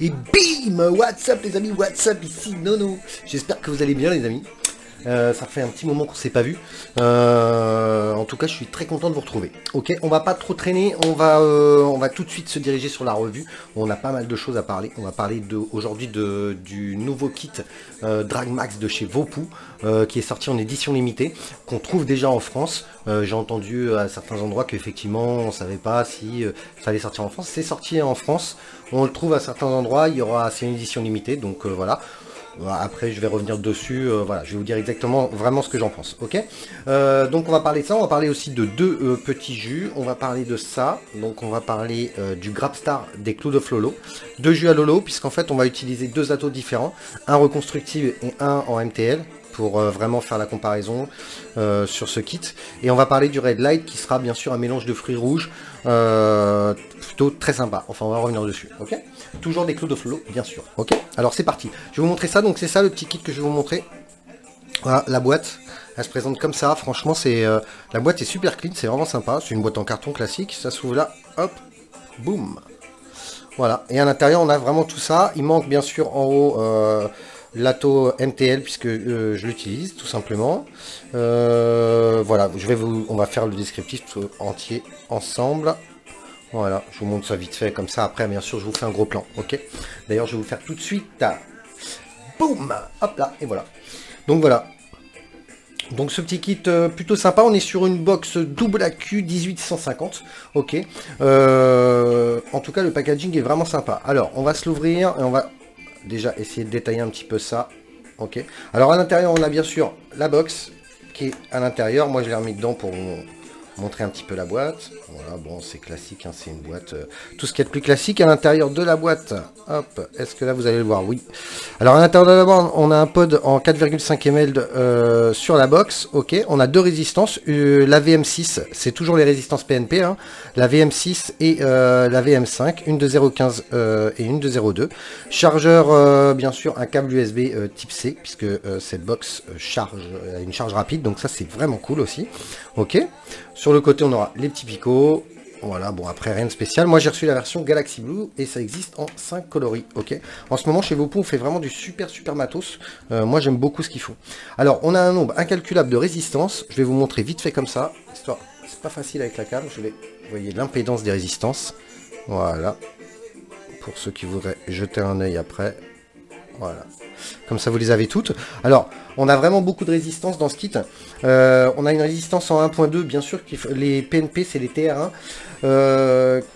Et bim, what's up les amis, what's up, ici Nono. J'espère que vous allez bien les amis. Ça fait un petit moment qu'on s'est pas vu. En tout cas, je suis très content de vous retrouver. Ok, on va pas trop traîner. On va tout de suite se diriger sur la revue. On a pas mal de choses à parler. On va parler aujourd'hui du nouveau kit Drag Max de chez Vopou, qui est sorti en édition limitée, qu'on trouve déjà en France. J'ai entendu à certains endroits qu'effectivement, on savait pas si ça allait sortir en France. C'est sorti en France. On le trouve à certains endroits. C'est une édition limitée, donc voilà. Après je vais revenir dessus, voilà, je vais vous dire exactement vraiment ce que j'en pense, ok. Donc on va parler de ça, on va parler aussi de deux petits jus, on va parler de ça, donc on va parler du Grabstar des Clous de Flolo, deux jus à Lolo, puisqu'en fait on va utiliser deux atos différents, un reconstructible et un en MTL, pour vraiment faire la comparaison sur ce kit. Et on va parler du Red Light qui sera bien sûr un mélange de fruits rouges plutôt très sympa. Enfin on va revenir dessus, ok. Toujours des clous de flot bien sûr, ok. Alors c'est parti, je vais vous montrer ça. Donc c'est ça le petit kit que je vais vous montrer. Voilà la boîte, elle se présente comme ça. Franchement c'est la boîte est super clean, c'est vraiment sympa. C'est une boîte en carton classique, ça s'ouvre là, hop, boum. Voilà, et à l'intérieur on a vraiment tout ça. Il manque bien sûr en haut l'ATO MTL puisque je l'utilise tout simplement. Voilà, on va faire le descriptif tout entier ensemble. Voilà, je vous montre ça vite fait comme ça. Après, bien sûr, je vous fais un gros plan, ok. D'ailleurs, je vais vous faire tout de suite. Boum, hop là, et voilà. Donc voilà. Donc ce petit kit plutôt sympa. On est sur une box double AQ 1850, ok. En tout cas, le packaging est vraiment sympa. Alors, on va se l'ouvrir et on va déjà essayer de détailler un petit peu ça, ok. Alors à l'intérieur, on a bien sûr la box qui est à l'intérieur. Moi, je l'ai remis dedans pour montrer un petit peu la boîte. Voilà, bon, c'est classique, hein, c'est une boîte, tout ce qui est plus classique. À l'intérieur de la boîte, hop, est-ce que là vous allez le voir? Oui. Alors à l'intérieur de la boîte, on a un pod en 4,5 ml sur la box, ok. On a deux résistances, la VM6, c'est toujours les résistances PNP, hein, la VM6 et la VM5, une de 0,15 et une de 0,2. Chargeur, bien sûr, un câble USB type C, puisque cette box a une charge rapide, donc ça c'est vraiment cool aussi, ok. Sur le côté, on aura les petits picots. Voilà, bon, après, rien de spécial. Moi, j'ai reçu la version Galaxy Blue et ça existe en 5 coloris, ok. En ce moment, chez Vopou, on fait vraiment du super matos. Moi, j'aime beaucoup ce qu'ils font. Alors, on a un nombre incalculable de résistances. Je vais vous montrer vite fait comme ça. C'est pas facile avec la cam. Vous voyez l'impédance des résistances. Voilà. Pour ceux qui voudraient jeter un œil après. Voilà. Comme ça, vous les avez toutes. Alors, on a vraiment beaucoup de résistance dans ce kit. On a une résistance en 1.2, bien sûr. Les PNP, c'est les TR1,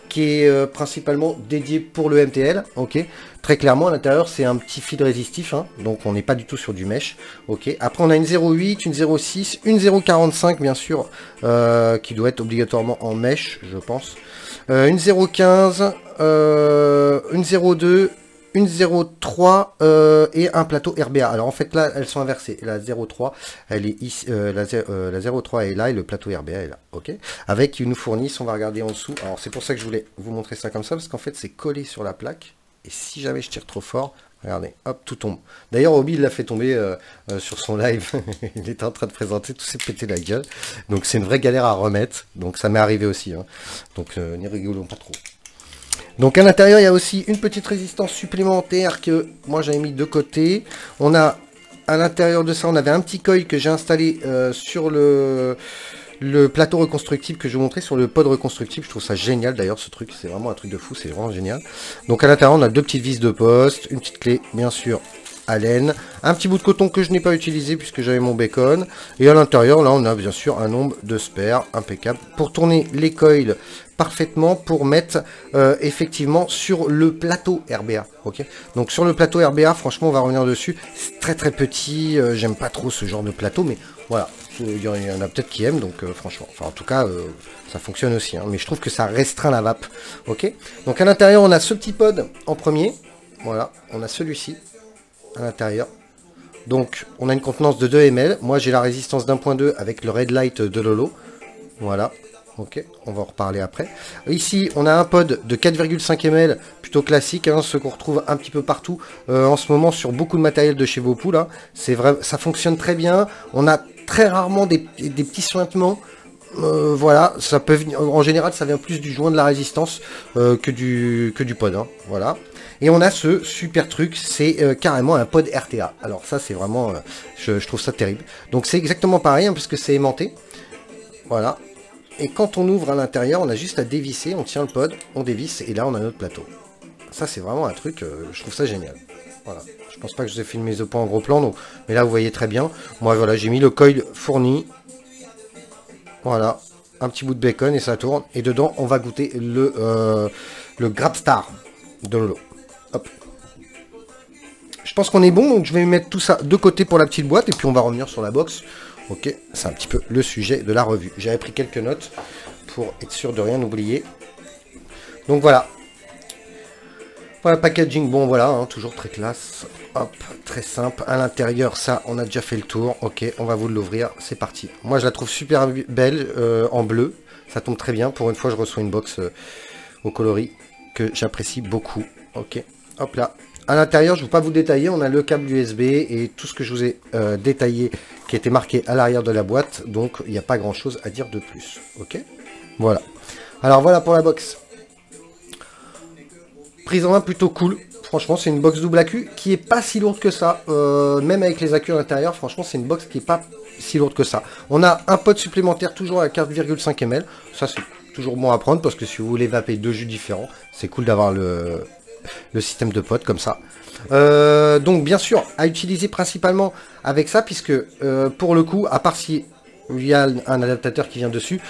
qui est principalement dédié pour le MTL. Ok. Très clairement, à l'intérieur, c'est un petit fil résistif. Hein, donc, on n'est pas du tout sur du mesh. Ok. Après, on a une 0.8, une 0.6, une 0.45, bien sûr, qui doit être obligatoirement en mesh, je pense. Une 0.15, une 0.2. Une 0.3 et un plateau RBA. Alors en fait là elles sont inversées. La 0.3 elle est ici, la 0.3 est là et le plateau RBA est là. Ok. Avec ils nous fournissent, on va regarder en dessous. Alors c'est pour ça que je voulais vous montrer ça comme ça parce qu'en fait c'est collé sur la plaque. Et si jamais je tire trop fort, regardez, hop, tout tombe. D'ailleurs Obi il l'a fait tomber sur son live. Il était en train de présenter, tout s'est pété la gueule. Donc c'est une vraie galère à remettre. Donc ça m'est arrivé aussi. Hein. Donc n'y rigolons pas trop. Donc à l'intérieur, il y a aussi une petite résistance supplémentaire que moi j'avais mis de côté. On a à l'intérieur de ça, on avait un petit coil que j'ai installé sur le plateau reconstructible que je vous montrais sur le pod reconstructible. Je trouve ça génial d'ailleurs ce truc, c'est vraiment un truc de fou, c'est vraiment génial. Donc à l'intérieur, on a deux petites vis de poste, une petite clé bien sûr à laine, un petit bout de coton que je n'ai pas utilisé puisque j'avais mon bacon. Et à l'intérieur, là on a bien sûr un nombre de spares impeccable pour tourner les coils parfaitement pour mettre effectivement sur le plateau RBA, ok. Donc sur le plateau RBA, franchement on va revenir dessus, c'est très petit, j'aime pas trop ce genre de plateau, mais voilà, il y en a peut-être qui aiment, donc franchement, enfin en tout cas ça fonctionne aussi, hein, mais je trouve que ça restreint la vape, ok. Donc à l'intérieur on a ce petit pod en premier, voilà, on a celui-ci à l'intérieur. Donc on a une contenance de 2 ml, moi j'ai la résistance d'1.2 avec le Red Light de Lolo, voilà. Ok, on va en reparler après. Ici, on a un pod de 4,5 ml, plutôt classique, hein, ce qu'on retrouve un petit peu partout en ce moment sur beaucoup de matériel de chez Vopou. Là, c'est vrai, ça fonctionne très bien. On a très rarement des petits sointements. Voilà, ça peut venir. En général, ça vient plus du joint de la résistance que du pod. Hein, voilà. Et on a ce super truc, c'est carrément un pod RTA. Alors ça c'est vraiment, je trouve ça terrible. Donc c'est exactement pareil, hein, puisque c'est aimanté. Voilà. Et quand on ouvre à l'intérieur, on a juste à dévisser, on tient le pod, on dévisse, et là on a notre plateau. Ça c'est vraiment un truc, je trouve ça génial. Voilà. Je pense pas que je vous ai fait une mise au point en gros plan, donc, mais là vous voyez très bien. Moi voilà, j'ai mis le coil fourni. Voilà. Un petit bout de bacon et ça tourne. Et dedans, on va goûter le Grabstar de Lolo. Hop. Je pense qu'on est bon, donc je vais mettre tout ça de côté pour la petite boîte. Et puis on va revenir sur la box. Ok, c'est un petit peu le sujet de la revue. J'avais pris quelques notes pour être sûr de rien oublier. Donc voilà. Voilà, packaging, bon voilà, hein, toujours très classe. Hop, très simple. À l'intérieur, ça, on a déjà fait le tour. Ok, on va vous l'ouvrir. C'est parti. Moi, je la trouve super belle en bleu. Ça tombe très bien. Pour une fois, je reçois une box au coloris que j'apprécie beaucoup. Ok, hop là. À l'intérieur, je ne vais pas vous détailler. On a le câble USB et tout ce que je vous ai détaillé qui était marqué à l'arrière de la boîte. Donc, il n'y a pas grand-chose à dire de plus. Ok, voilà. Alors, voilà pour la box. Prise en main plutôt cool. Franchement, c'est une box double accu qui est pas si lourde que ça. Même avec les accus à l'intérieur, franchement, c'est une box qui est pas si lourde que ça. On a un pod supplémentaire toujours à 4,5 ml. Ça, c'est toujours bon à prendre parce que si vous voulez vaper deux jus différents, c'est cool d'avoir le système de pod comme ça. Donc, bien sûr, à utiliser principalement avec ça puisque pour le coup, à part si il y a un adaptateur qui vient dessus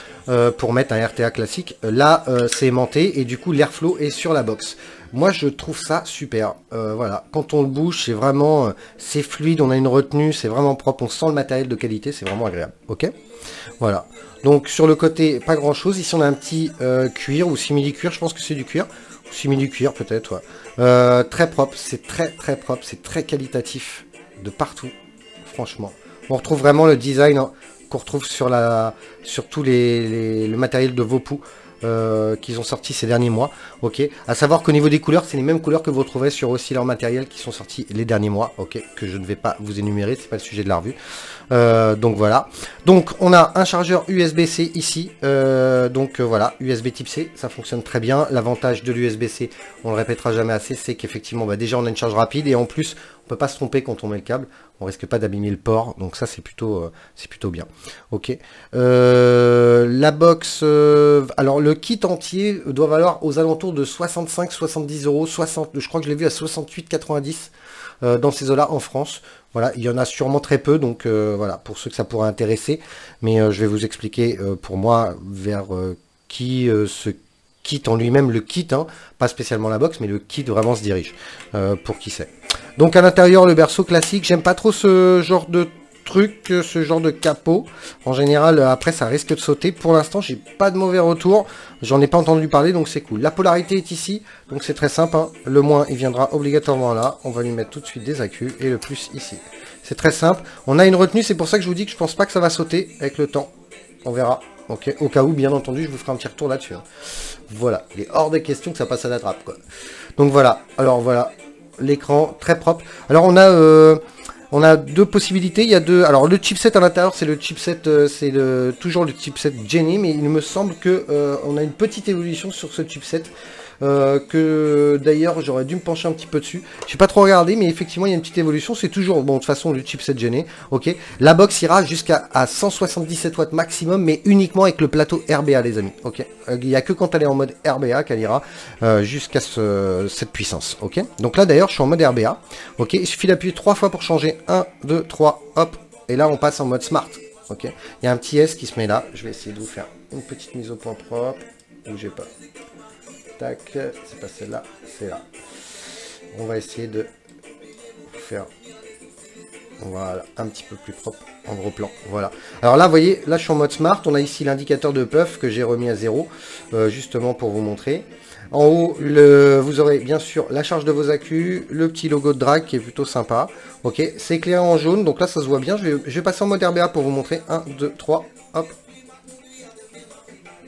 pour mettre un RTA classique, là, c'est aimanté et du coup, l'airflow est sur la box. Moi, je trouve ça super. Voilà, quand on le bouge, c'est vraiment, c'est fluide, on a une retenue, c'est vraiment propre, on sent le matériel de qualité, c'est vraiment agréable. Ok, voilà. Donc sur le côté, pas grand chose. Ici, on a un petit cuir ou simili-cuir. Je pense que c'est du cuir, ou simili-cuir peut-être. Ouais. Très propre, c'est très propre, c'est très qualitatif de partout. Franchement, on retrouve vraiment le design qu'on retrouve sur tout le matériel de Vopu. Qu'ils ont sorti ces derniers mois. Ok, à savoir qu'au niveau des couleurs, c'est les mêmes couleurs que vous retrouvez sur aussi leurs matériels qui sont sortis les derniers mois. Ok, que je ne vais pas vous énumérer, c'est pas le sujet de la revue. Donc voilà. Donc on a un chargeur USB-C ici. Voilà, USB type C, ça fonctionne très bien. L'avantage de l'USB-C, on le répétera jamais assez, c'est qu'effectivement, déjà on a une charge rapide et en plus, on peut pas se tromper quand on met le câble. On risque pas d'abîmer le port, donc ça c'est plutôt bien. Ok. La box, alors le kit entier doit valoir aux alentours de 65-70 euros, 60, je crois que je l'ai vu à 68,90 dans ces eaux-là en France. Voilà, il y en a sûrement très peu, donc voilà, pour ceux que ça pourrait intéresser. Mais je vais vous expliquer pour moi vers qui ce kit en lui-même, le kit, hein, pas spécialement la box, mais le kit vraiment se dirige, pour qui c'est. Donc à l'intérieur, le berceau classique, j'aime pas trop ce genre de truc, ce genre de capot. En général, après, ça risque de sauter. Pour l'instant, j'ai pas de mauvais retour. J'en ai pas entendu parler, donc c'est cool. La polarité est ici, donc c'est très simple. Hein. Le moins, il viendra obligatoirement là. On va lui mettre tout de suite des accus et le plus ici. C'est très simple. On a une retenue, c'est pour ça que je vous dis que je pense pas que ça va sauter avec le temps. On verra. Ok, au cas où, bien entendu, je vous ferai un petit retour là-dessus. Hein. Voilà, il est hors de question que ça passe à la trappe, quoi. Donc voilà, alors voilà, l'écran très propre. Alors on a deux possibilités, il y a deux... Alors le chipset à l'intérieur, c'est le chipset, toujours le chipset Jenny, mais il me semble que on a une petite évolution sur ce chipset. Que d'ailleurs j'aurais dû me pencher un petit peu dessus. J'ai pas trop regardé, mais effectivement il y a une petite évolution. C'est toujours, bon, de toute façon, le chipset gêné. Ok, la box ira jusqu'à 177 watts maximum, mais uniquement avec le plateau RBA, les amis. Ok, il n'y a que quand elle est en mode RBA qu'elle ira jusqu'à cette puissance. Ok, donc là d'ailleurs je suis en mode RBA. Ok, il suffit d'appuyer 3 fois pour changer. 1, 2, 3, hop, et là on passe en mode smart. Ok, il y a un petit S qui se met là. Je vais essayer de vous faire une petite mise au point propre. Bougez pas. Tac, c'est pas celle-là, c'est là. On va essayer de faire, voilà, un petit peu plus propre en gros plan. Voilà. Alors là, vous voyez, là je suis en mode smart. On a ici l'indicateur de puff que j'ai remis à 0, justement pour vous montrer. En haut, vous aurez bien sûr la charge de vos accus, le petit logo de drag qui est plutôt sympa. Ok, c'est éclairé en jaune, donc là ça se voit bien. Je vais passer en mode RBA pour vous montrer. 1, 2, 3, hop.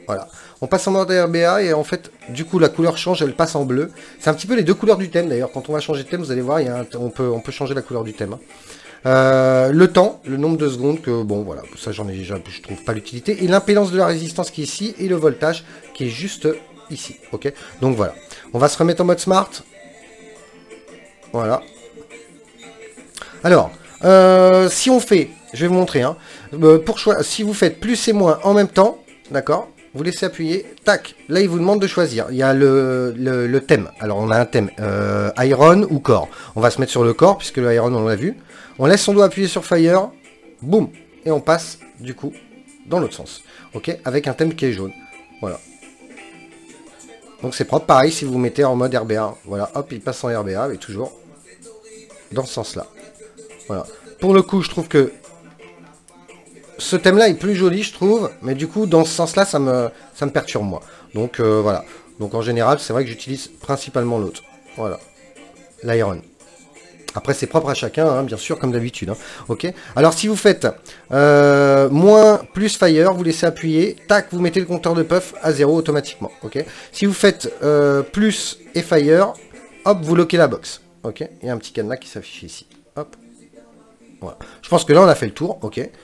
Voilà. On passe en mode RBA et en fait, du coup, la couleur change, elle passe en bleu. C'est un petit peu les deux couleurs du thème d'ailleurs. Quand on va changer de thème, vous allez voir, on peut changer la couleur du thème. Hein. Le temps, le nombre de secondes, que bon, voilà, ça j'en ai déjà, je trouve pas l'utilité. Et l'impédance de la résistance qui est ici et le voltage qui est juste ici. Ok, donc voilà. On va se remettre en mode smart. Voilà. Alors, si on fait, je vais vous montrer, hein, si vous faites plus et moins en même temps, d'accord, vous laissez appuyer, tac, là il vous demande de choisir, il y a le thème, alors on a un thème, Iron ou Core, on va se mettre sur le Core, puisque le Iron on l'a vu, on laisse son doigt appuyer sur Fire, boum, et on passe, du coup, dans l'autre sens, ok, avec un thème qui est jaune, voilà. Donc c'est propre, pareil si vous mettez en mode RBA, voilà, hop, il passe en RBA, mais toujours dans ce sens-là. Voilà. Pour le coup, je trouve que ce thème-là est plus joli, je trouve, mais du coup, dans ce sens-là, ça me perturbe, moi. Donc, voilà. Donc, en général, c'est vrai que j'utilise principalement l'autre. Voilà. L'Iron. Après, c'est propre à chacun, hein, bien sûr, comme d'habitude. Hein. Ok. Alors, si vous faites moins plus Fire, vous laissez appuyer, tac, vous mettez le compteur de puff à 0 automatiquement. Ok. Si vous faites plus et Fire, hop, vous loquez la box. Ok. Il y a un petit cadenas qui s'affiche ici. Hop. Voilà. Je pense que là on a fait le tour, ok. Elle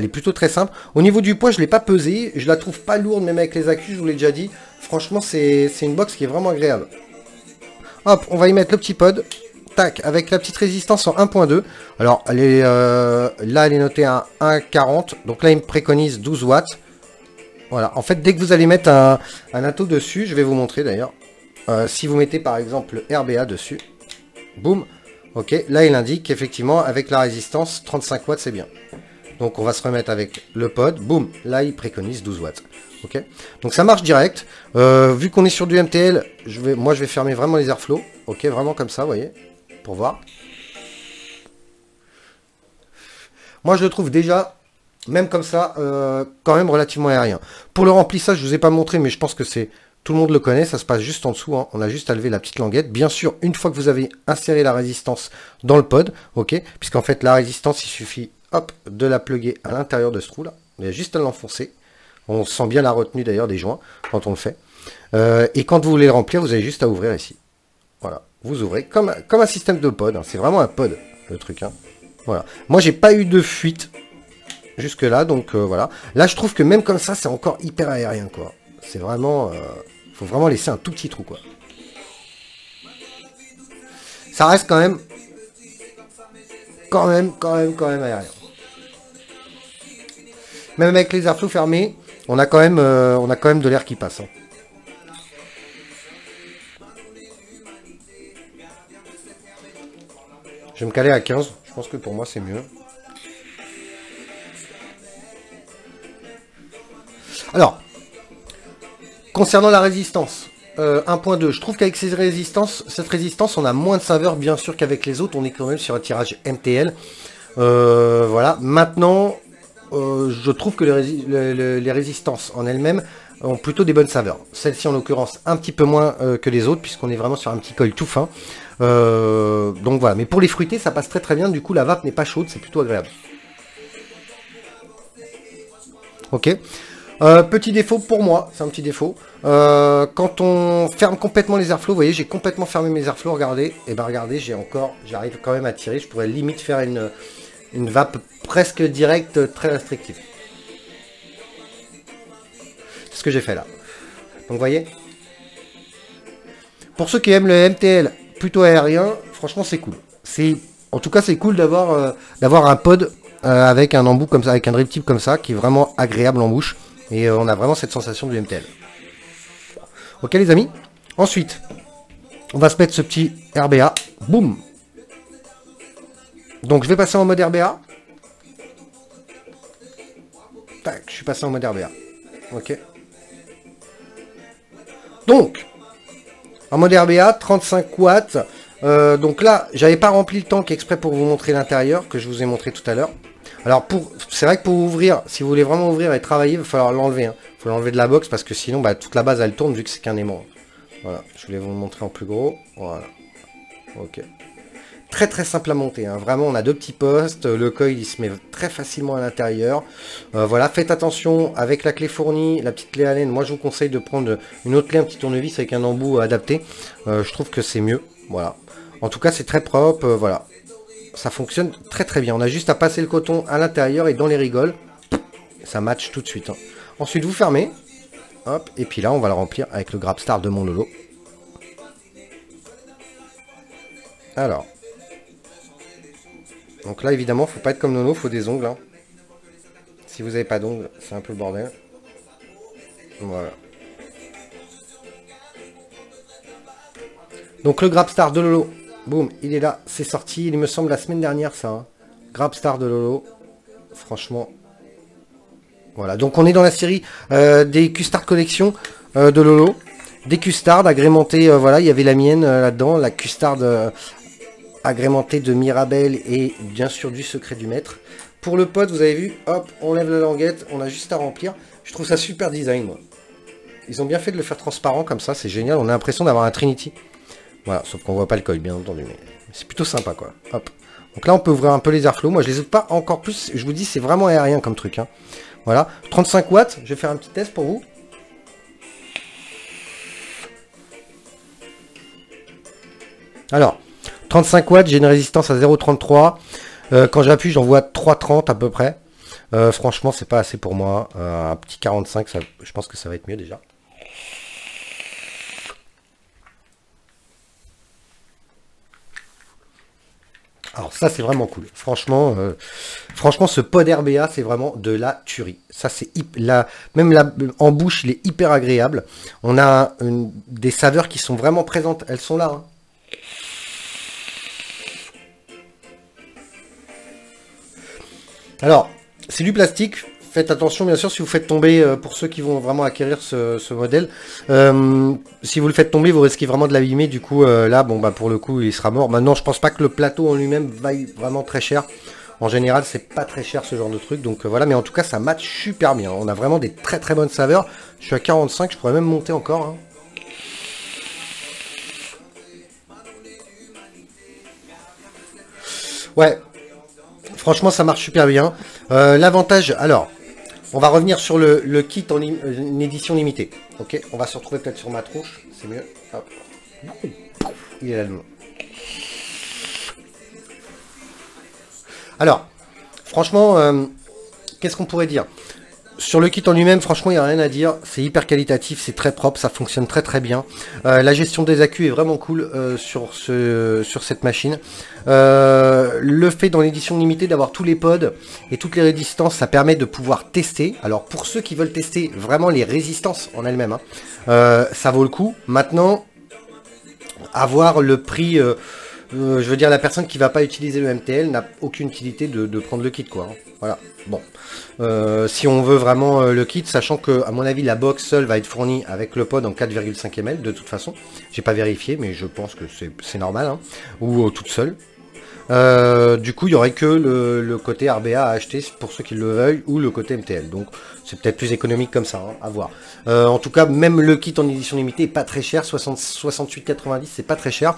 est plutôt très simple. Au niveau du poids, je ne l'ai pas pesé. Je la trouve pas lourde, même avec les accus, je vous l'ai déjà dit. Franchement, c'est une box qui est vraiment agréable. Hop, on va y mettre le petit pod. Tac, avec la petite résistance en 1.2. Alors, elle est, là, elle est notée à 1.40. Donc là, il me préconise 12 watts. Voilà. En fait, dès que vous allez mettre un atto dessus, je vais vous montrer d'ailleurs. Si vous mettez par exemple le RBA dessus, boum. Ok, là il indique qu'effectivement avec la résistance 35 watts c'est bien. Donc on va se remettre avec le pod, boum, là il préconise 12 watts. Ok, donc ça marche direct. Vu qu'on est sur du MTL, moi je vais fermer vraiment les airflows. Ok, vraiment comme ça, vous voyez, pour voir. Moi je le trouve déjà, même comme ça, quand même relativement aérien. Pour le remplissage, je vous ai pas montré, mais je pense que c'est... Tout le monde le connaît, ça se passe juste en dessous, hein. On a juste à lever la petite languette. Bien sûr, une fois que vous avez inséré la résistance dans le pod, ok, puisqu'en fait la résistance, il suffit, hop, de la plugger à l'intérieur de ce trou là. Il y a juste à l'enfoncer. On sent bien la retenue d'ailleurs des joints quand on le fait. Et quand vous voulez le remplir, vous avez juste à ouvrir ici. Voilà, vous ouvrez comme un système de pod, hein. C'est vraiment un pod le truc, hein. Voilà. Moi, j'ai pas eu de fuite jusque là, donc voilà. Là, je trouve que même comme ça, c'est encore hyper aérien, quoi. C'est vraiment... faut vraiment laisser un tout petit trou, quoi. Ça reste quand même aérien. Même avec les airflows fermés, on a quand même de l'air qui passe. Hein. Je vais me caler à 15. Je pense que pour moi, c'est mieux. Alors... Concernant la résistance, 1.2, je trouve qu'avec cette résistance, on a moins de saveur, bien sûr, qu'avec les autres. On est quand même sur un tirage MTL. Voilà. Maintenant, je trouve que les résistances en elles-mêmes ont plutôt des bonnes saveurs. Celle-ci, en l'occurrence, un petit peu moins que les autres, puisqu'on est vraiment sur un petit coil tout fin. Donc voilà. Mais pour les fruités, ça passe très très bien. Du coup, la vape n'est pas chaude, c'est plutôt agréable. Ok. Petit défaut pour moi, c'est un petit défaut. Quand on ferme complètement les airflows, vous voyez, j'ai complètement fermé mes airflows, regardez. Et ben regardez, j'arrive quand même à tirer. Je pourrais limite faire une vape presque directe, très restrictive. C'est ce que j'ai fait là. Donc vous voyez. Pour ceux qui aiment le MTL plutôt aérien, franchement c'est cool. En tout cas c'est cool d'avoir un pod avec un embout comme ça, avec un drip tip comme ça, qui est vraiment agréable en bouche. Et on a vraiment cette sensation du MTL. Ok les amis. Ensuite, on va se mettre ce petit RBA. Boum. Donc je vais passer en mode RBA. Tac, je suis passé en mode RBA. Ok. Donc, en mode RBA, 35 watts. Donc là, j'avais pas rempli le tank exprès pour vous montrer l'intérieur, que je vous ai montré tout à l'heure. Alors, c'est vrai que pour ouvrir, si vous voulez vraiment ouvrir et travailler, il va falloir l'enlever. Hein. Il faut l'enlever de la box parce que sinon, bah, toute la base, elle tourne vu que c'est qu'un aimant. Voilà, je voulais vous le montrer en plus gros. Voilà. Ok. Très très simple à monter. Hein. Vraiment, on a deux petits postes. Le coil, il se met très facilement à l'intérieur. Voilà, faites attention avec la clé fournie, la petite clé Allen. Moi, je vous conseille de prendre une autre clé, un petit tournevis avec un embout adapté. Je trouve que c'est mieux. Voilà. En tout cas, c'est très propre. Voilà. Ça fonctionne très très bien. On a juste à passer le coton à l'intérieur et dans les rigoles. Ça match tout de suite. Hein. Ensuite, vous fermez. Hop. Et puis là, on va le remplir avec le Grabstar de mon Lolo. Alors. Donc là, évidemment, faut pas être comme Nono, faut des ongles. Hein. Si vous n'avez pas d'ongles, c'est un peu le bordel. Voilà. Donc le Grabstar de Lolo. Boum, il est là, c'est sorti. Il me semble la semaine dernière, ça. Hein. Grabstar de Lolo. Franchement. Voilà, donc on est dans la série des Custard Collection de Lolo. Des Custard agrémentés, voilà, il y avait la mienne là-dedans. La Custard agrémentée de Mirabelle et bien sûr du Secret du Maître. Pour le pod, vous avez vu, hop, on lève la languette, on a juste à remplir. Je trouve ça super design, moi. Ils ont bien fait de le faire transparent comme ça, c'est génial. On a l'impression d'avoir un Trinity. Voilà, sauf qu'on voit pas le coil, bien entendu, mais c'est plutôt sympa, quoi. Hop. Donc là, on peut ouvrir un peu les airflows. Moi, je les ouvre pas encore plus. Je vous dis, c'est vraiment aérien comme truc. Hein. Voilà. 35 watts. Je vais faire un petit test pour vous. Alors, 35 watts, j'ai une résistance à 0,33. Quand j'appuie, j'en vois 3,30 à peu près. Franchement, c'est pas assez pour moi. Un petit 45, ça, je pense que ça va être mieux déjà. Alors ça c'est vraiment cool. Franchement, franchement ce pod RBA c'est vraiment de la tuerie. Ça c'est même en bouche il est hyper agréable. On a des saveurs qui sont vraiment présentes. Elles sont là. Hein. Alors c'est du plastique. Faites attention bien sûr si vous faites tomber, pour ceux qui vont vraiment acquérir ce modèle, si vous le faites tomber vous risquez vraiment de l'abîmer, du coup là bon bah pour le coup il sera mort. Maintenant je pense pas que le plateau en lui-même vaille vraiment très cher, en général c'est pas très cher ce genre de truc, donc voilà, mais en tout cas ça match super bien, on a vraiment des très très bonnes saveurs. Je suis à 45, je pourrais même monter encore. Hein. Ouais, franchement ça marche super bien. L'avantage, alors... On va revenir sur le kit en une édition limitée. Ok, on va se retrouver peut-être sur ma tronche, c'est mieux. Hop. Il est là le nom. Alors, franchement, qu'est-ce qu'on pourrait dire? Sur le kit en lui-même, franchement, il n'y a rien à dire. C'est hyper qualitatif, c'est très propre, ça fonctionne très très bien. La gestion des accus est vraiment cool sur cette machine. Le fait dans l'édition limitée d'avoir tous les pods et toutes les résistances, ça permet de pouvoir tester. Alors pour ceux qui veulent tester vraiment les résistances en elles-mêmes, hein, ça vaut le coup. Maintenant, avoir le prix... je veux dire, la personne qui va pas utiliser le MTL n'a aucune utilité de prendre le kit, quoi. Hein. Voilà. Bon. Si on veut vraiment le kit, sachant que, à mon avis, la box seule va être fournie avec le pod en 4,5 ml, de toute façon. J'ai pas vérifié, mais je pense que c'est normal, hein. Ou toute seule. Du coup, il n'y aurait que le côté RBA à acheter pour ceux qui le veuillent, ou le côté MTL. Donc, c'est peut-être plus économique comme ça, hein, à voir. En tout cas, même le kit en édition limitée est pas très cher, 68,90, c'est pas très cher.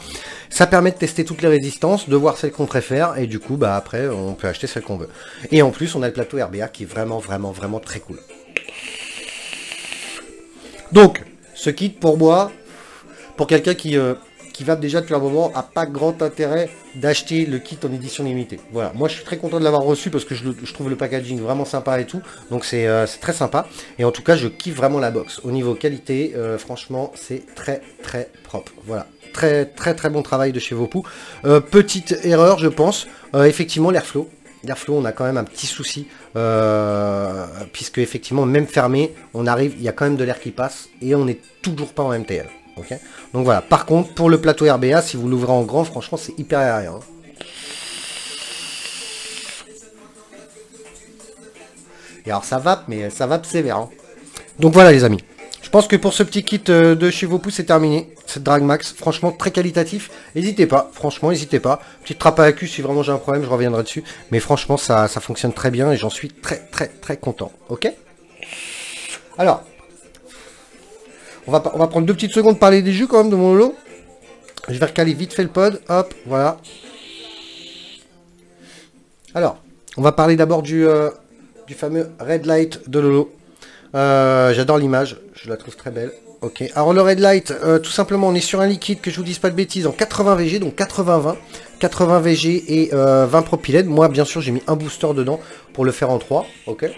Ça permet de tester toutes les résistances, de voir celles qu'on préfère, et du coup, bah après, on peut acheter celles qu'on veut. Et en plus, on a le plateau RBA qui est vraiment, vraiment, vraiment très cool. Donc, ce kit, pour moi, pour quelqu'un qui va déjà depuis un moment, a pas grand intérêt d'acheter le kit en édition limitée. Voilà, moi je suis très content de l'avoir reçu parce que je trouve le packaging vraiment sympa et tout, donc c'est très sympa. Et en tout cas, je kiffe vraiment la box. Au niveau qualité, franchement, c'est très très propre. Voilà, très très très bon travail de chez Vopou. Petite erreur, je pense, effectivement l'airflow. L'airflow, on a quand même un petit souci, puisque effectivement, même fermé, on arrive, il y a quand même de l'air qui passe, et on n'est toujours pas en MTL. Okay. Donc voilà, par contre, pour le plateau RBA, si vous l'ouvrez en grand, franchement, c'est hyper aérien. Hein. Et alors, ça vape, mais ça vape sévère. Hein. Donc voilà, les amis. Je pense que pour ce petit kit de chez Vopou, c'est terminé. Cette Drag Max, franchement, très qualitatif. N'hésitez pas, franchement, n'hésitez pas. Petite trappe à cul, si vraiment j'ai un problème, je reviendrai dessus. Mais franchement, ça fonctionne très bien et j'en suis très, très, très content. Ok? Alors... On va prendre 2 petites secondes pour parler des jus quand même de mon lot. Je vais recaler vite fait le pod. Hop, voilà. Alors, on va parler d'abord du fameux Red Light de Lolo. J'adore l'image, je la trouve très belle. Ok, alors le Red Light, tout simplement, on est sur un liquide que je vous dise pas de bêtises, en 80 VG, donc 80-20. 80 VG et 20 propylène. Moi, bien sûr, j'ai mis un booster dedans pour le faire en 3. Ok.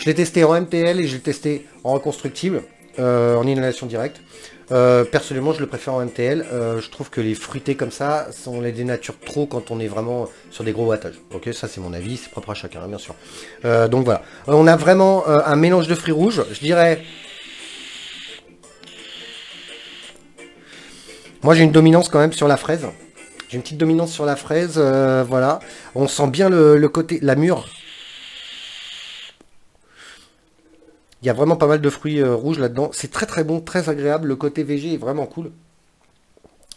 Je l'ai testé en MTL et je l'ai testé en reconstructible, en inhalation directe. Personnellement, je le préfère en MTL. Je trouve que les fruités comme ça, on les dénature trop quand on est vraiment sur des gros wattages. Ok, ça c'est mon avis, c'est propre à chacun, hein, bien sûr. Donc voilà, on a vraiment un mélange de fruits rouges, je dirais. Moi j'ai une dominance quand même sur la fraise. J'ai une petite dominance sur la fraise, voilà. On sent bien le côté, la mûre. Il y a vraiment pas mal de fruits rouges là-dedans. C'est très très bon, très agréable. Le côté végé est vraiment cool.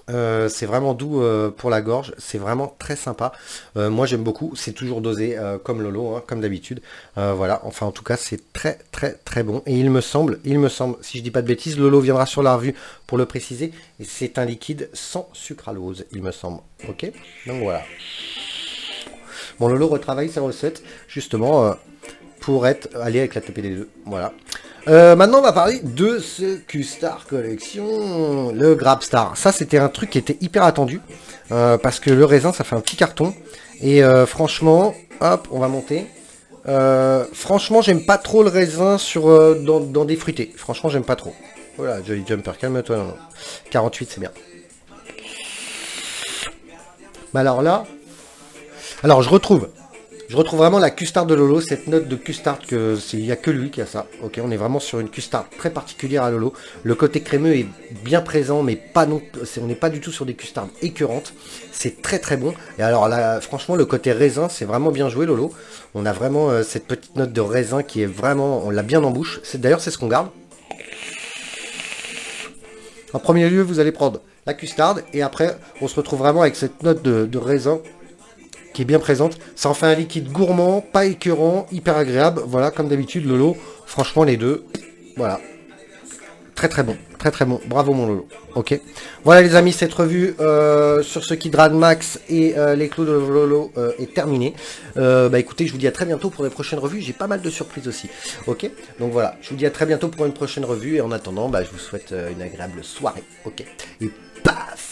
C'est vraiment doux pour la gorge. C'est vraiment très sympa. Moi j'aime beaucoup. C'est toujours dosé comme Lolo, hein, comme d'habitude. Voilà. Enfin en tout cas c'est très très très bon. Et il me semble, si je dis pas de bêtises, Lolo viendra sur la revue pour le préciser. Et c'est un liquide sans sucralose, il me semble. Ok. Donc voilà. Bon, Lolo retravaille ses recettes justement pour aller avec la TPD2. Voilà. Maintenant, on va parler de ce Q-Star Collection, le Grabstar. Ça, c'était un truc qui était hyper attendu, parce que le raisin, ça fait un petit carton. Et franchement, hop, on va monter. Franchement, j'aime pas trop le raisin dans des fruités. Franchement, j'aime pas trop. Voilà, Jolly Jumper, calme-toi. Non. 48, c'est bien. Bah alors là, je retrouve vraiment la custard de Lolo, cette note de custard il n'y a que lui qui a ça. Ok, on est vraiment sur une custard très particulière à Lolo. Le côté crémeux est bien présent, mais pas non, on n'est pas du tout sur des custards écœurantes. C'est très très bon. Et alors là, franchement, le côté raisin, c'est vraiment bien joué Lolo. On a vraiment cette petite note de raisin qui est vraiment, on l'a bien en bouche. D'ailleurs, c'est ce qu'on garde. En premier lieu, vous allez prendre la custarde et après, on se retrouve vraiment avec cette note de raisin qui est bien présente. Ça en fait un liquide gourmand, pas écœurant, hyper agréable. Voilà, comme d'habitude, Lolo, franchement, les deux, voilà. Très très bon, très très bon. Bravo mon Lolo. Ok. Voilà les amis, cette revue sur ce Kidran Max et les clous de Lolo est terminée. Bah écoutez, je vous dis à très bientôt pour les prochaines revues. J'ai pas mal de surprises aussi. Ok. Donc voilà, je vous dis à très bientôt pour une prochaine revue. Et en attendant, bah, je vous souhaite une agréable soirée. Ok. Et paf!